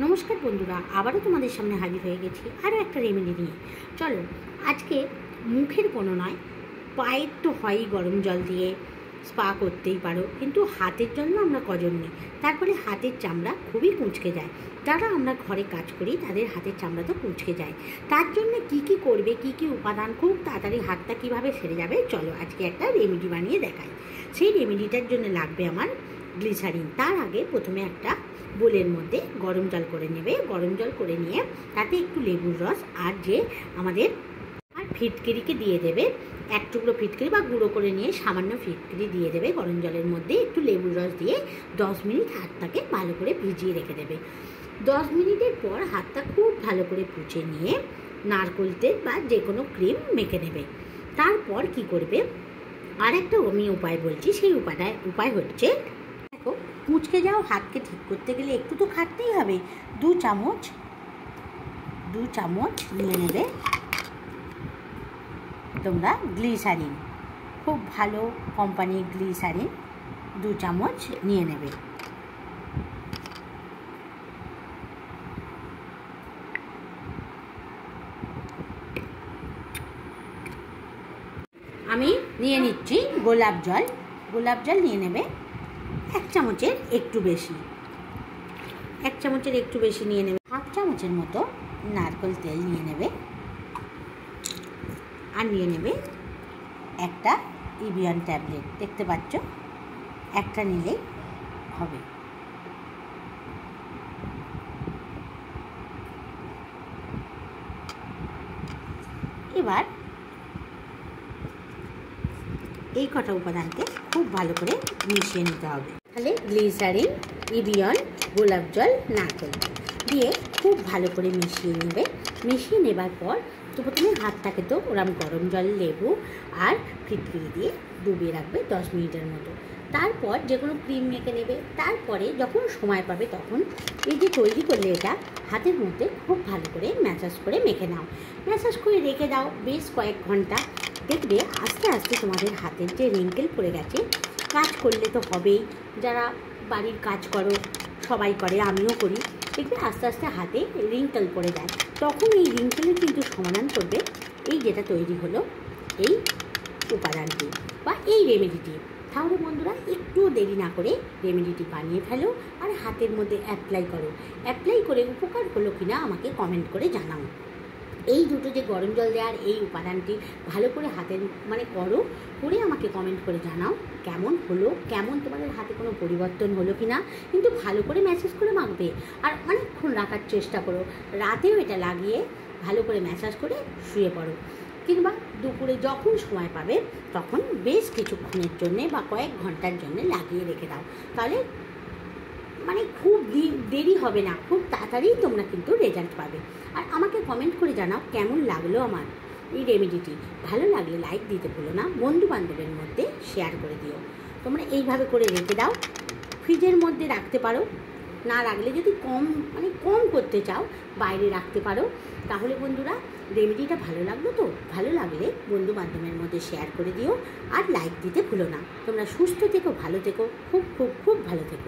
নমস্কার বন্ধুরা, আবারও তোমাদের সামনে হাজির হয়ে গেছি আরও একটা রেমেডি নিয়ে। চলো, আজকে মুখের কোনো নয়, পায়ের তো হয়ই, গরম জল দিয়ে স্পা করতেই পারো, কিন্তু হাতের জন্য আমরা কজন নেই। তারপরে হাতের চামড়া খুবই কুঁচকে যায়। যারা আমরা ঘরে কাজ করি তাদের হাতের চামড়া তো কুঁচকে যায়। তার জন্য কি কি করবে, কি কি উপাদান, খুব তাড়াতাড়ি হাতটা কিভাবে সেরে যাবে, চলো আজকে একটা রেমেডি বানিয়ে দেখাই। সেই রেমেডিটার জন্য লাগবে আমার গ্লিসারিন। তার আগে প্রথমে একটা বোলের মধ্যে গরম জল করে নেবে। গরম জল করে নিয়ে তাতে একটু লেবুর রস আর যে আমাদের ফিটকিরিকে দিয়ে দেবে। এক টুকরো ফিটকিরি বা গুঁড়ো করে নিয়ে সামান্য ফিটকিরি দিয়ে দেবে গরম জলের মধ্যে। একটু লেবুর রস দিয়ে 10 মিনিট হাতটাকে ভালো করে ভিজিয়ে রেখে দেবে। 10 মিনিটের পর হাতটা খুব ভালো করে পুছে নিয়ে নারকেল তেল বা যে কোনো ক্রিম মেখে নেবে। তারপর কি করবে, আর একটা আমি উপায় বলছি। সেই উপায় হচ্ছে, দেখো, কুঁচকে যাও হাতকে ঠিক করতে গেলে একটু তো খাটতেই হবে। 2 চামচ নিয়ে নেবে তোমরা গ্লিসারিন, খুব ভালো কোম্পানির গ্লিসারিন 2 চামচ নিয়ে নেবে। আমি নিয়ে নিচ্ছি গোলাপ জল নিয়ে নেবে 1 চামচের একটু বেশি, 1 চামচের একটু বেশি নিয়ে নেবে। 1/2 চামচের মতো নারকেল তেল নিয়ে নেবে, আর নিয়ে নেবে একটা ইভিয়ন ট্যাবলেট। দেখতে পাচ্ছ, একটা নিলেই হবে। এবার এই কটা উপাদানকে খুব ভালো করে মিশিয়ে নিতে হবে। তাহলে গ্লিসারিন, ইভিয়ন, গোলাপ জল, নারকেল দিয়ে খুব ভালো করে মিশিয়ে নেবে। মিশিয়ে নেবার পর তো প্রথমে হাতটাকে তো ওরম গরম জল, লেবু আর ফিটকিরি দিয়ে ডুবিয়ে রাখবে 10 মিনিটের মতো। তারপর যে কোনো ক্রিম মেখে নেবে। তারপরে যখন সময় পাবে তখন এই যে তৈরি করলে এটা হাতের মধ্যে খুব ভালো করে ম্যাসাজ করে মেখে নাও। ম্যাসাজ করে রেখে দাও বেশ কয়েক ঘন্টা। দেখবে আস্তে আস্তে তোমাদের হাতের যে রিঙ্কেল পড়ে গেছে, কাজ করলে তো হবেই, যারা বাড়ির কাজ করো সবাই করে, আমিও করি, দেখবে আস্তে আস্তে হাতে রিঙ্কেল পড়ে যায়। তখন এই রিঙ্কেলের কিন্তু সমাধান করবে এই যেটা তৈরি হলো এই উপাদানটি বা এই রেমেডিটি। তাহলে বন্ধুরা, একটুও দেরি না করে রেমেডিটি বানিয়ে ফেলো আর হাতের মধ্যে অ্যাপ্লাই করো। অ্যাপ্লাই করে উপকার হলো কিনা আমাকে কমেন্ট করে জানাও। এই দুটো যে গরম জল দেওয়ার এই উপাদানটি ভালো করে হাতের করে আমাকে কমেন্ট করে জানাও কেমন হলো, কেমন তোমাদের হাতে কোনো পরিবর্তন হলো কি না। কিন্তু ভালো করে ম্যাসাজ করে মাখবে আর অনেকক্ষণ রাখার চেষ্টা করো। রাতেও এটা লাগিয়ে ভালো করে ম্যাসাজ করে শুয়ে পড়ো, কিংবা দুপুরে যখন সময় পাবে তখন বেশ কিছুক্ষণের জন্যে বা কয়েক ঘন্টার জন্য লাগিয়ে রেখে দাও। তাহলে খুব দেরি হবে না, খুব তাড়াতাড়ি তোমরা কিন্তু রেজাল্ট পাবে। আর আমাকে কমেন্ট করে জানাও কেমন লাগলো আমার এই রেমেডিটি। ভালো লাগলে লাইক দিতে ভুলো না, বন্ধু বান্ধবের মধ্যে শেয়ার করে দিও। তোমরা এইভাবে করে রেখে দাও, ফ্রিজের মধ্যে রাখতে পারো, না রাখলে যদি কম করতে চাও বাইরে রাখতে পারো। তাহলে বন্ধুরা, রেমেডিটা ভালো লাগলো তো? ভালো লাগলে বন্ধু বান্ধবের মধ্যে শেয়ার করে দিও আর লাইক দিতে ভুলো না। তোমরা সুস্থ থেকো, ভালো থেকো, খুব খুব খুব ভালো থেকো।